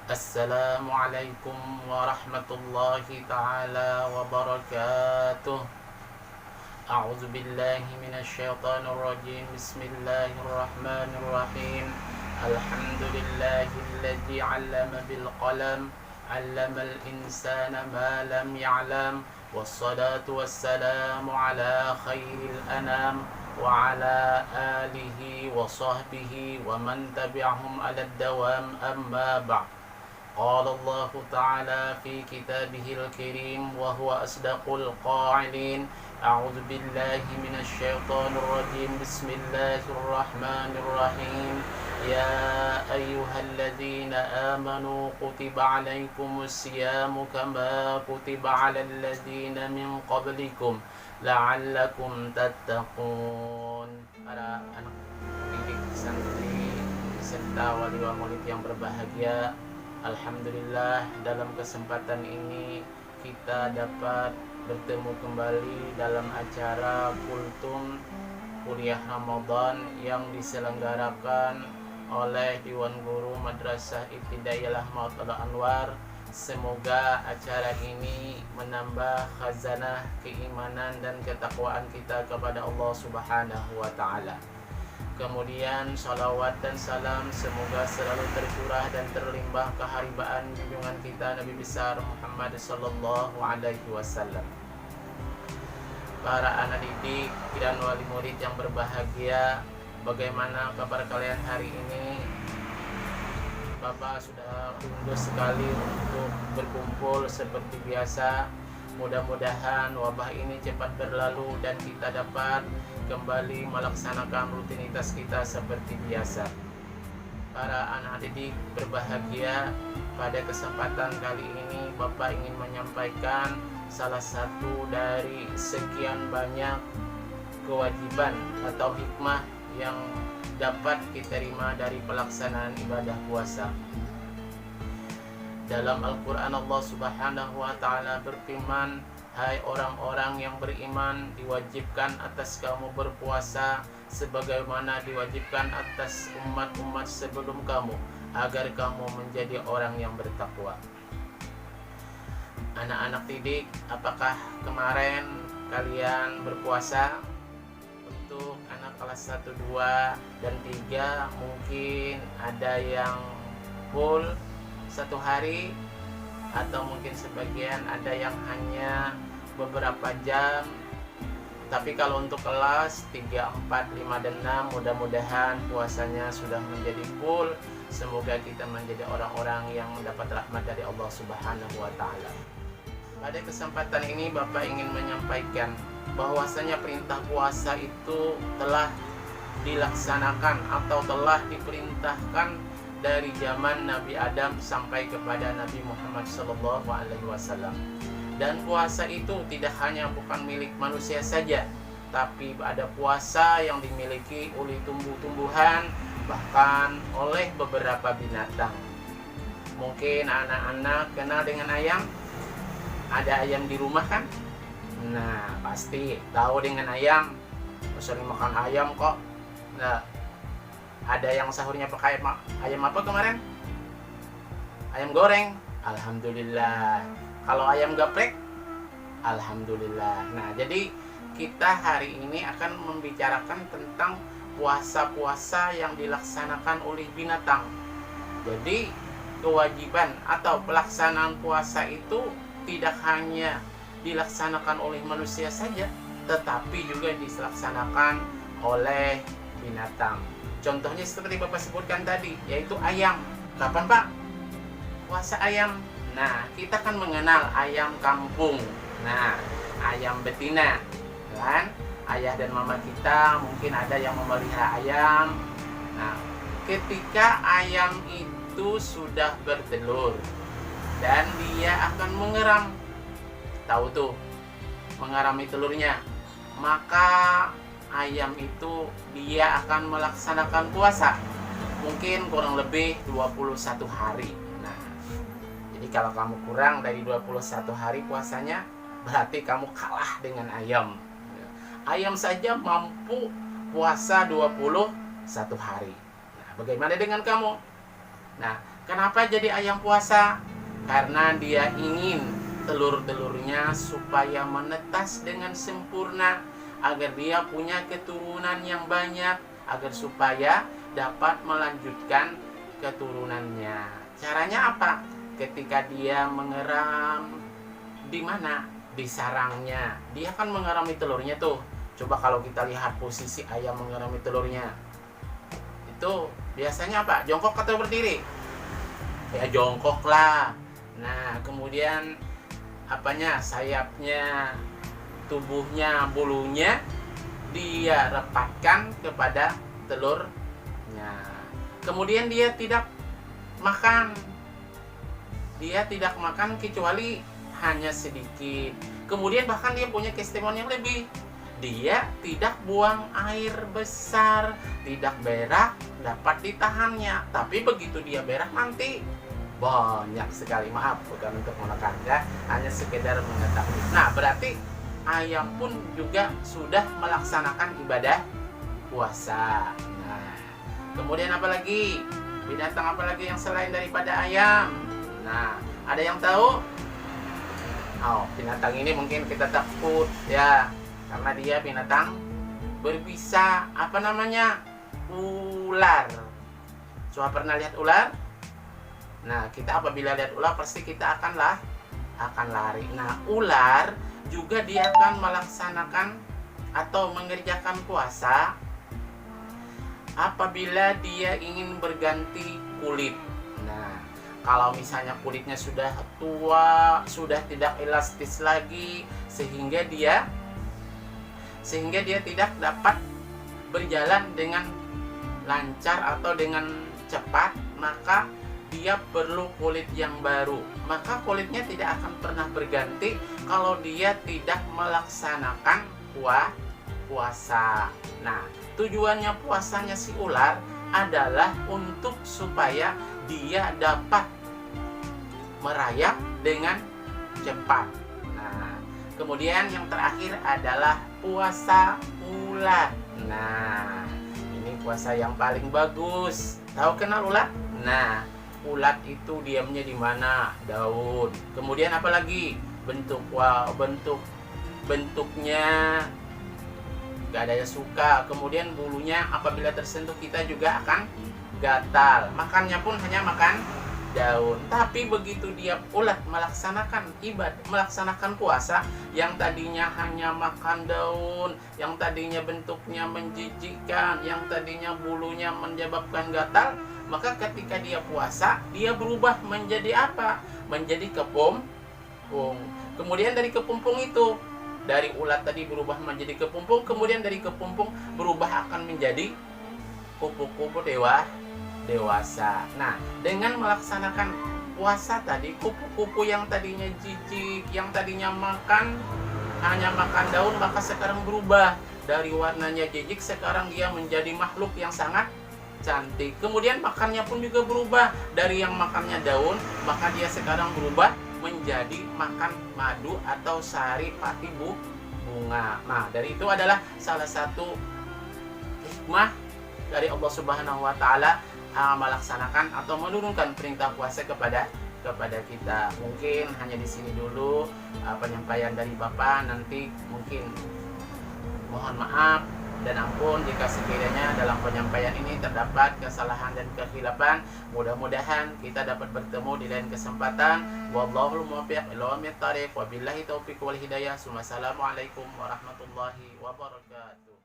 Assalamualaikum warahmatullahi ta'ala wabarakatuh. A'udzu billahi minasyaitonir rajim. Bismillahirrahmanirrahim. Alhamdulillahilladzi 'allama bil qalam, 'allamal insana ma lam ya'lam. Wassalatu wassalamu ala khairil anam wa ala alihi wa sahbihi wa man tabi'ahum 'ala ad-dawam, amma ba'd. قال الله تعالى في كتابه الكريم وهو أصدق القائلين أعوذ بالله من الشيطان الرجيم بسم الله الرحمن الرحيم يا أيها الذين آمنوا كتب عليكم الصيام كما كتب على الذين من قبلكم لعلكم تتقون. Para anak didik santri serta wali murid yang berbahagia, alhamdulillah dalam kesempatan ini kita dapat bertemu kembali dalam acara Kultum Kuliah Ramadan yang diselenggarakan oleh Dewan Guru Madrasah Ibtidaiyah Ma'atul Anwar. Semoga acara ini menambah khazanah keimanan dan ketakwaan kita kepada Allah Subhanahu wa Ta'ala. Kemudian salawat dan salam semoga selalu tercurah dan terlimpah keharibaan junjungan kita Nabi besar Muhammad sallallahu alaihi wasallam. Para anak didik dan wali murid yang berbahagia, bagaimana kabar kalian hari ini? Bapak sudah rindu sekali untuk berkumpul seperti biasa. Mudah-mudahan wabah ini cepat berlalu dan kita dapat kembali melaksanakan rutinitas kita seperti biasa. Para anak didik berbahagia, pada kesempatan kali ini Bapak ingin menyampaikan salah satu dari sekian banyak kewajiban atau hikmah yang dapat kita terima dari pelaksanaan ibadah puasa. Dalam Al-Quran Allah Subhanahu wa Ta'ala berfirman, hai orang-orang yang beriman, diwajibkan atas kamu berpuasa sebagaimana diwajibkan atas umat-umat sebelum kamu, agar kamu menjadi orang yang bertakwa. Anak-anak didik, apakah kemarin kalian berpuasa? Untuk anak kelas 1, 2, dan 3 mungkin ada yang full 1 hari, atau mungkin sebagian ada yang hanya beberapa jam. Tapi kalau untuk kelas 3, 4, 5, dan 6 mudah-mudahan puasanya sudah menjadi full. Semoga kita menjadi orang-orang yang mendapat rahmat dari Allah Subhanahu wa Ta'ala. Pada kesempatan ini Bapak ingin menyampaikan bahwasanya perintah puasa itu telah dilaksanakan atau telah diperintahkan dari zaman Nabi Adam sampai kepada Nabi Muhammad SAW. Dan puasa itu tidak hanya bukan milik manusia saja, tapi ada puasa yang dimiliki oleh tumbuh-tumbuhan, bahkan oleh beberapa binatang. Mungkin anak-anak kenal dengan ayam? Ada ayam di rumah kan? Nah, pasti tahu dengan ayam. Sering makan ayam kok. Nah, ada yang sahurnya pakai ayam apa kemarin? Ayam goreng. Alhamdulillah. Kalau ayam geprek? Alhamdulillah. Nah, jadi kita hari ini akan membicarakan tentang puasa-puasa yang dilaksanakan oleh binatang. Jadi, kewajiban atau pelaksanaan puasa itu tidak hanya dilaksanakan oleh manusia saja, tetapi juga dilaksanakan oleh binatang. Contohnya seperti Bapak sebutkan tadi, yaitu ayam. Kapan Pak? Puasa ayam. Nah, kita kan mengenal ayam kampung. Nah, ayam betina, kan? Ayah dan mama kita mungkin ada yang memelihara ayam. Nah, ketika ayam itu sudah bertelur dan dia akan mengeram, tahu tuh, mengerami telurnya, maka ayam itu dia akan melaksanakan puasa mungkin kurang lebih 21 hari. Nah, jadi kalau kamu kurang dari 21 hari puasanya, berarti kamu kalah dengan ayam. Ayam saja mampu puasa 21 hari. Nah, bagaimana dengan kamu? Nah, Kenapa jadi ayam puasa? Karena dia ingin telur-telurnya supaya menetas dengan sempurna, agar dia punya keturunan yang banyak, agar supaya dapat melanjutkan keturunannya. Caranya apa? Ketika dia mengeram, di mana? Di sarangnya. Dia kan mengerami telurnya tuh. Coba kalau kita lihat posisi ayam mengerami telurnya, itu biasanya apa? Jongkok atau berdiri? Ya jongkok lah. Nah, kemudian apanya? Sayapnya, tubuhnya, bulunya dia repatkan kepada telurnya. Kemudian dia tidak makan. Dia tidak makan kecuali hanya sedikit. Kemudian bahkan dia punya keistimewaan yang lebih. Dia tidak buang air besar, tidak berak dapat ditahannya. Tapi begitu dia berak nanti banyak sekali, maaf bukan untuk menekan ya, hanya sekedar mengetahui. Nah, berarti ayam pun juga sudah melaksanakan ibadah puasa. Nah, kemudian apa lagi? Binatang apa lagi yang selain daripada ayam? Nah, ada yang tahu? Oh, binatang ini mungkin kita takut ya, karena dia binatang berbisa. Apa namanya? Ular. Coba pernah lihat ular? Nah, kita apabila lihat ular pasti kita akan lari. Nah, ular juga dia akan melaksanakan atau mengerjakan puasa apabila dia ingin berganti kulit. Nah, kalau misalnya kulitnya sudah tua, sudah tidak elastis lagi, sehingga dia tidak dapat berjalan dengan lancar atau dengan cepat, maka dia perlu kulit yang baru. Maka kulitnya tidak akan pernah berganti kalau dia tidak melaksanakan puasa. Nah, tujuannya puasanya si ular adalah untuk supaya dia dapat merayap dengan cepat. Nah, kemudian yang terakhir adalah puasa ulat. Nah, ini puasa yang paling bagus. Tahu kenal ulat? Nah, ulat itu diamnya di mana? Daun. Kemudian apa lagi? Bentuknya gak ada yang suka. Kemudian bulunya apabila tersentuh kita juga akan gatal. Makannya pun hanya makan daun. Tapi begitu dia ulat melaksanakan melaksanakan puasa, yang tadinya hanya makan daun, yang tadinya bentuknya menjijikkan, yang tadinya bulunya menyebabkan gatal, maka ketika dia puasa, dia berubah menjadi apa? Menjadi kepompong. Kemudian dari kepompong itu, dari ulat tadi berubah menjadi kepompong, kemudian dari kepompong berubah akan menjadi kupu-kupu dewasa. Nah, dengan melaksanakan puasa tadi, kupu-kupu yang tadinya jijik, yang tadinya hanya makan daun, maka sekarang berubah dari warnanya jijik, sekarang dia menjadi makhluk yang sangat cantik. Kemudian makannya pun juga berubah, dari yang makannya daun, maka dia sekarang berubah menjadi makan madu atau sari pati bunga. Nah, dari itu adalah salah satu hikmah dari Allah Subhanahu wa taala melaksanakan atau menurunkan perintah puasa kepada kita. Mungkin hanya di sini dulu penyampaian dari Bapak. Nanti mungkin mohon maaf dan ampun jika sekiranya dalam penyampaian ini terdapat kesalahan dan kekhilafan. Mudah-mudahan kita dapat bertemu di lain kesempatan. Wallahul muwaffiq ila aqwamit thoriq. Wabillahi taufiq wal hidayah. Wassalamualaikum warahmatullahi wabarakatuh.